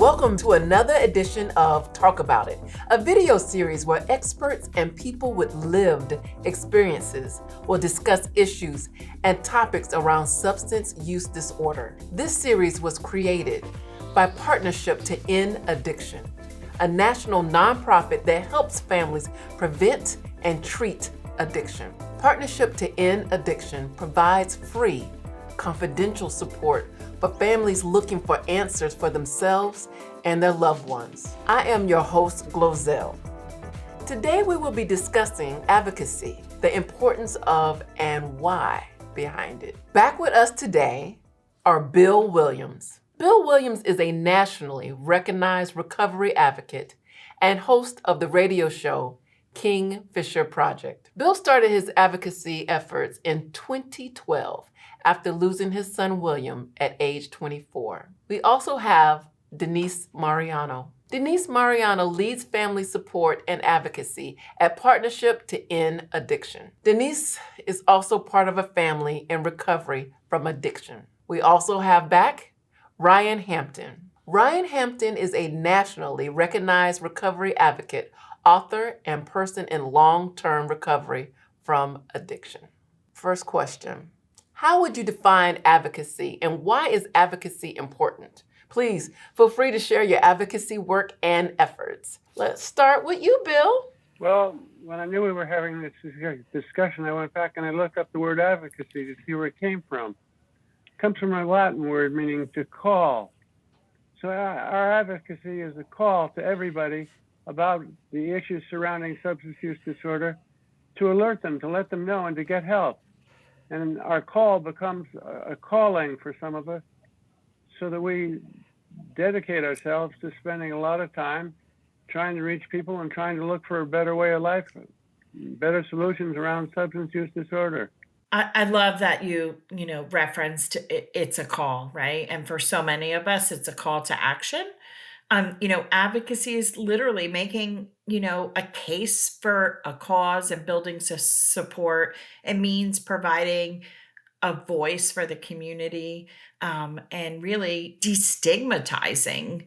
Welcome to another edition of Talk About It, a video series where experts and people with lived experiences will discuss issues and topics around substance use disorder. This series was created by Partnership to End Addiction, a national nonprofit that helps families prevent and treat addiction. Partnership to End Addiction provides free, confidential support for families looking for answers for themselves and their loved ones. I am your host, GloZell. Today we will be discussing advocacy, the importance of and why behind it. Back with us today are Bill Williams. Bill Williams is a nationally recognized recovery advocate and host of the radio show Kingfisher Project. Bill started his advocacy efforts in 2012 after losing his son William at age 24. We also have Denise Mariano. Denise Mariano leads family support and advocacy at Partnership to End Addiction. Denise is also part of a family in recovery from addiction. We also have back Ryan Hampton. Ryan Hampton is a nationally recognized recovery advocate, author, and person in long-term recovery from addiction. First question. How would you define advocacy, and why is advocacy important? Please feel free to share your advocacy work and efforts. Let's start with you, Bill. Well, when I knew we were having this discussion, I went back and I looked up the word advocacy to see where it came from. It comes from a Latin word meaning to call. So our advocacy is a call to everybody about the issues surrounding substance use disorder, to alert them, to let them know, and to get help. And our call becomes a calling for some of us, so that we dedicate ourselves to spending a lot of time trying to reach people and trying to look for a better way of life, better solutions around substance use disorder. I love that you referenced it's a call, right? And for so many of us, it's a call to action. Advocacy is literally making, a case for a cause and building support. It means providing a voice for the community, and really destigmatizing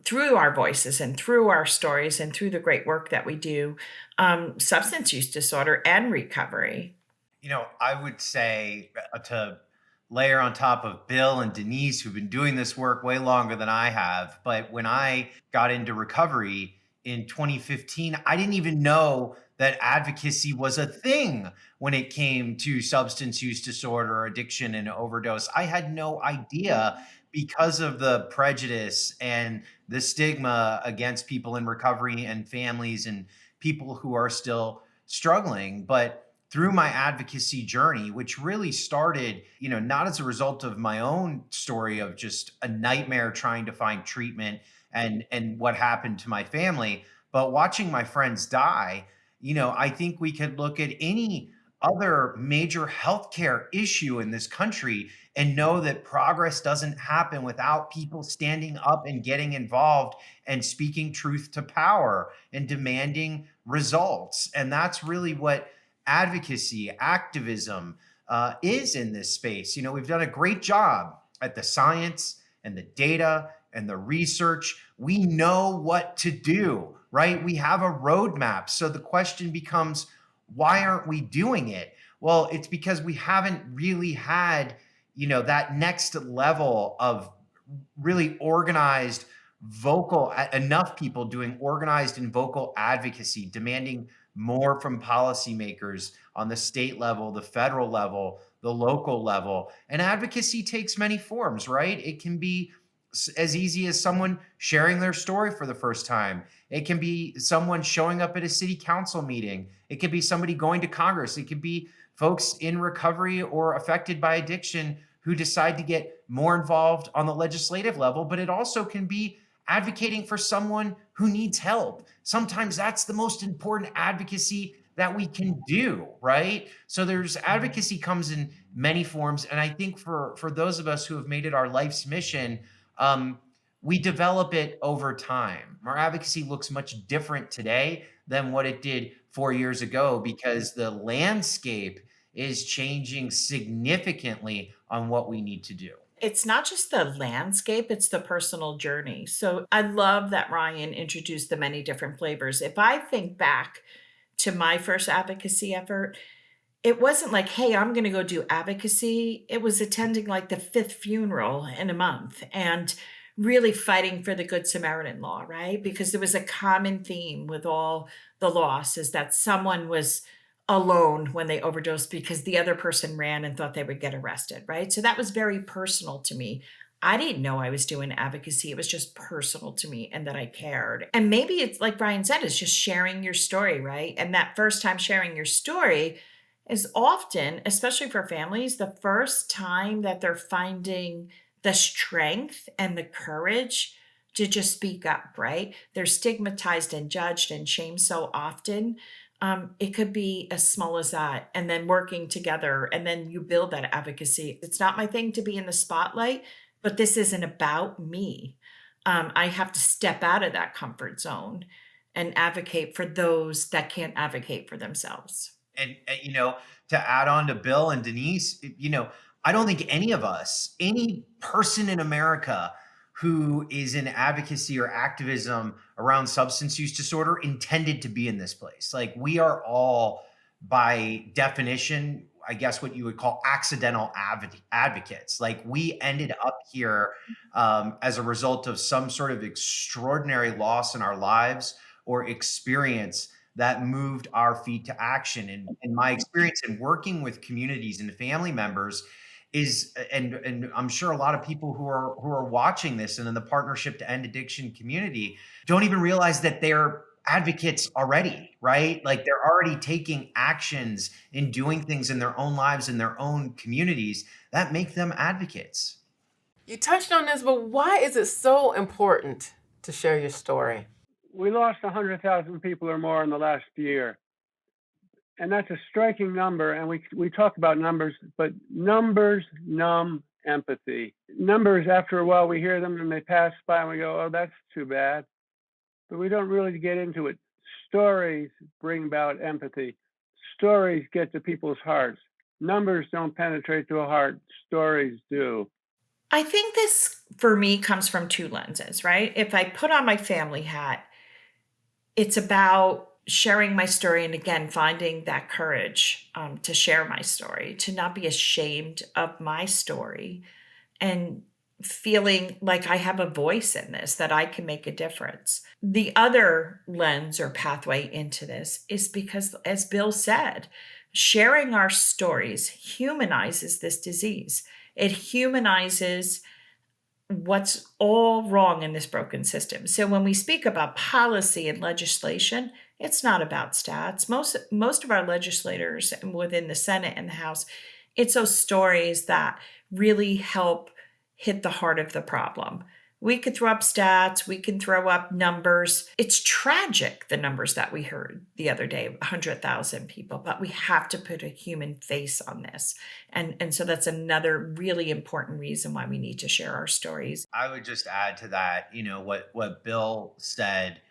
through our voices and through our stories and through the great work that we do, substance use disorder and recovery. I would say to layer on top of Bill and Denise, who've been doing this work way longer than I have. But when I got into recovery in 2015, I didn't even know that advocacy was a thing when it came to substance use disorder, addiction, and overdose. I had no idea because of the prejudice and the stigma against people in recovery and families and people who are still struggling. But through my advocacy journey, which really started, not as a result of my own story of just a nightmare trying to find treatment and what happened to my family, but watching my friends die, I think we could look at any other major healthcare issue in this country and know that progress doesn't happen without people standing up and getting involved and speaking truth to power and demanding results. And that's really what advocacy, activism is in this space. We've done a great job at the science and the data and the research. We know what to do, right? We have a roadmap. So the question becomes, why aren't we doing it? Well, it's because we haven't really had, that next level of really organized enough people doing organized and vocal advocacy, demanding more from policymakers on the state level, the federal level, the local level. And advocacy takes many forms, right? It can be as easy as someone sharing their story for the first time. It can be someone showing up at a city council meeting. It could be somebody going to Congress. It could be folks in recovery or affected by addiction who decide to get more involved on the legislative level, but it also can be advocating for someone who needs help. Sometimes that's the most important advocacy that we can do, right? So there's advocacy comes in many forms. And I think for those of us who have made it our life's mission, we develop it over time. Our advocacy looks much different today than what it did 4 years ago because the landscape is changing significantly on what we need to do. It's not just the landscape, it's the personal journey. So I love that Ryan introduced the many different flavors. If I think back to my first advocacy effort, it wasn't like, "Hey, I'm gonna go do advocacy." It was attending, like, the 5th funeral in a month and really fighting for the Good Samaritan law, right? Because there was a common theme with all the loss is that someone was alone when they overdosed because the other person ran and thought they would get arrested, right? So that was very personal to me. I didn't know I was doing advocacy. It was just personal to me and that I cared. And maybe it's like Brian said, it's just sharing your story, right? And that first time sharing your story is often, especially for families, the first time that they're finding the strength and the courage to just speak up, right? They're stigmatized and judged and shamed so often. It could be as small as that, and then working together, and then you build that advocacy. It's not my thing to be in the spotlight, but this isn't about me. I have to step out of that comfort zone and advocate for those that can't advocate for themselves. And to add on to Bill and Denise, I don't think any of us, any person in America who is in advocacy or activism around substance use disorder intended to be in this place. Like, we are all, by definition, I guess what you would call accidental advocates. Like, we ended up here as a result of some sort of extraordinary loss in our lives or experience that moved our feet to action. And my experience in working with communities and family members is, and I'm sure a lot of people who are watching this and in the Partnership to End Addiction community don't even realize that they're advocates already, right? Like, they're already taking actions and doing things in their own lives, in their own communities that make them advocates. You touched on this, but why is it so important to share your story? We lost 100,000 people or more in the last year. And that's a striking number. And we talk about numbers, but numbers numb empathy. Numbers, after a while, we hear them and they pass by and we go, oh, that's too bad. But we don't really get into it. Stories bring about empathy. Stories get to people's hearts. Numbers don't penetrate to a heart. Stories do. I think this, for me, comes from two lenses, right? If I put on my family hat, it's about sharing my story and again finding that courage to share my story, to not be ashamed of my story, and feeling like I have a voice in this, that I can make a difference. The other lens or pathway into this is because, as Bill said, sharing our stories humanizes this disease. It humanizes what's all wrong in this broken system. So when we speak about policy and legislation, it's not about stats. Most of our legislators within the Senate and the House, it's those stories that really help hit the heart of the problem. We could throw up stats, we can throw up numbers. It's tragic, the numbers that we heard the other day, 100,000 people, but we have to put a human face on this. And so that's another really important reason why we need to share our stories. I would just add to that, what Bill said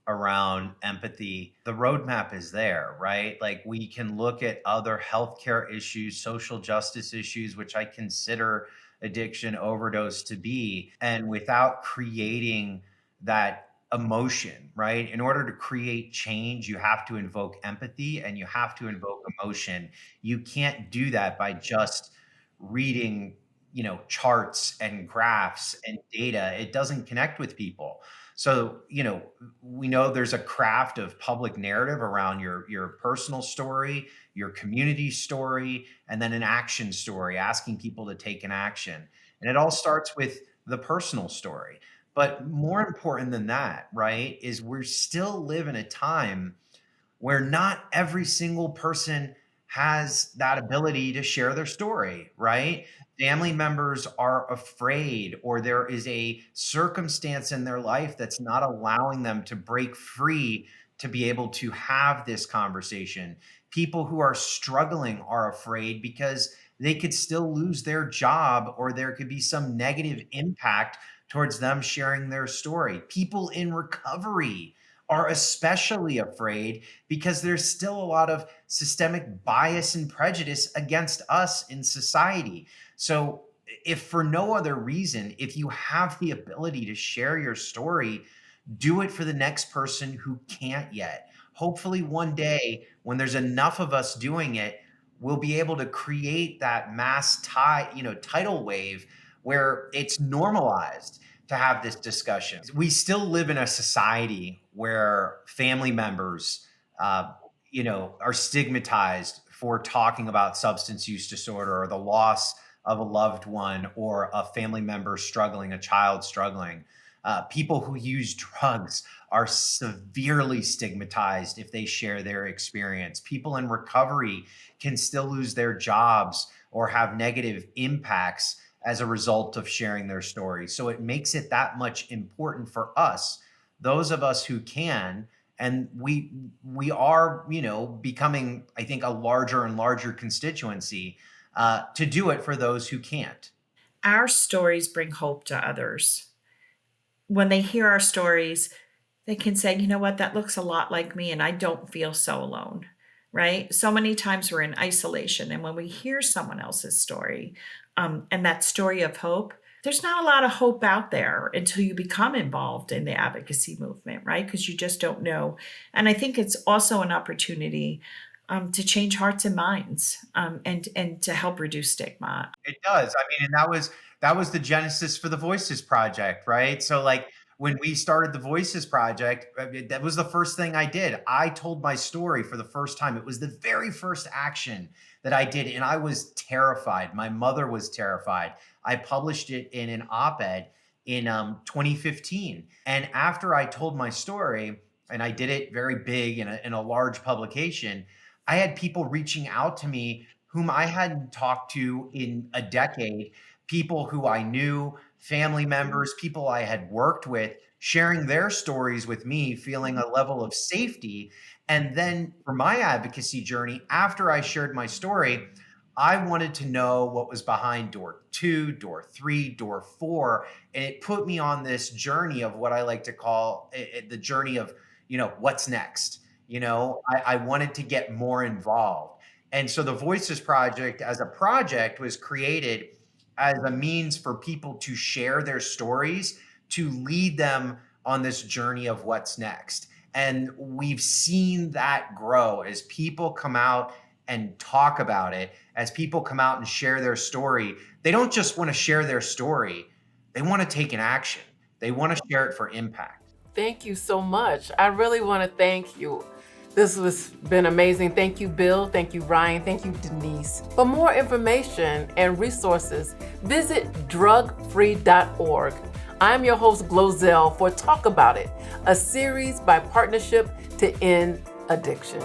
around empathy. The roadmap is there, right? Like, we can look at other healthcare issues, social justice issues, which I consider addiction, overdose to be, and without creating that emotion, right? In order to create change, you have to invoke empathy and you have to invoke emotion. You can't do that by just reading, charts and graphs and data. It doesn't connect with people. So, we know there's a craft of public narrative around your personal story, your community story, and then an action story, asking people to take an action. And it all starts with the personal story. But more important than that, right, is we still live in a time where not every single person has that ability to share their story, right? Family members are afraid, or there is a circumstance in their life that's not allowing them to break free to be able to have this conversation. People who are struggling are afraid because they could still lose their job, or there could be some negative impact towards them sharing their story. People in recovery are especially afraid because there's still a lot of systemic bias and prejudice against us in society. So if for no other reason, if you have the ability to share your story, do it for the next person who can't yet. Hopefully, one day when there's enough of us doing it, we'll be able to create that tidal wave where it's normalized to have this discussion. We still live in a society where family members, are stigmatized for talking about substance use disorder or the loss of a loved one or a family member struggling, a child struggling. People who use drugs are severely stigmatized if they share their experience. People in recovery can still lose their jobs or have negative impacts as a result of sharing their story. So it makes it that much important for us, those of us who can, and we are, becoming, I think, a larger and larger constituency to do it for those who can't. Our stories bring hope to others. When they hear our stories, they can say, you know what, that looks a lot like me and I don't feel so alone, right? So many times we're in isolation. And when we hear someone else's story and that story of hope, there's not a lot of hope out there until you become involved in the advocacy movement, right? Because you just don't know. And I think it's also an opportunity to change hearts and minds and to help reduce stigma. It does. I mean, and that was the genesis for the Voices Project, right? So like when we started the Voices Project, that was the first thing I did. I told my story for the first time. It was the very first action that I did, and I was terrified. My mother was terrified. I published it in an op-ed in 2015. And after I told my story, and I did it very big in a large publication, I had people reaching out to me whom I hadn't talked to in a decade, people who I knew, family members, people I had worked with, sharing their stories with me, feeling a level of safety. And then for my advocacy journey, after I shared my story, I wanted to know what was behind door 2, door 3, door 4. And it put me on this journey of what I like to call the journey of, what's next. I wanted to get more involved. And so the Voices Project as a project was created as a means for people to share their stories, to lead them on this journey of what's next. And we've seen that grow as people come out and talk about it, as people come out and share their story. They don't just want to share their story, they want to take an action. They want to share it for impact. Thank you so much. I really want to thank you. This has been amazing. Thank you, Bill. Thank you, Ryan. Thank you, Denise. For more information and resources, visit drugfree.org. I'm your host, GloZell, for Talk About It, a series by Partnership to End Addiction.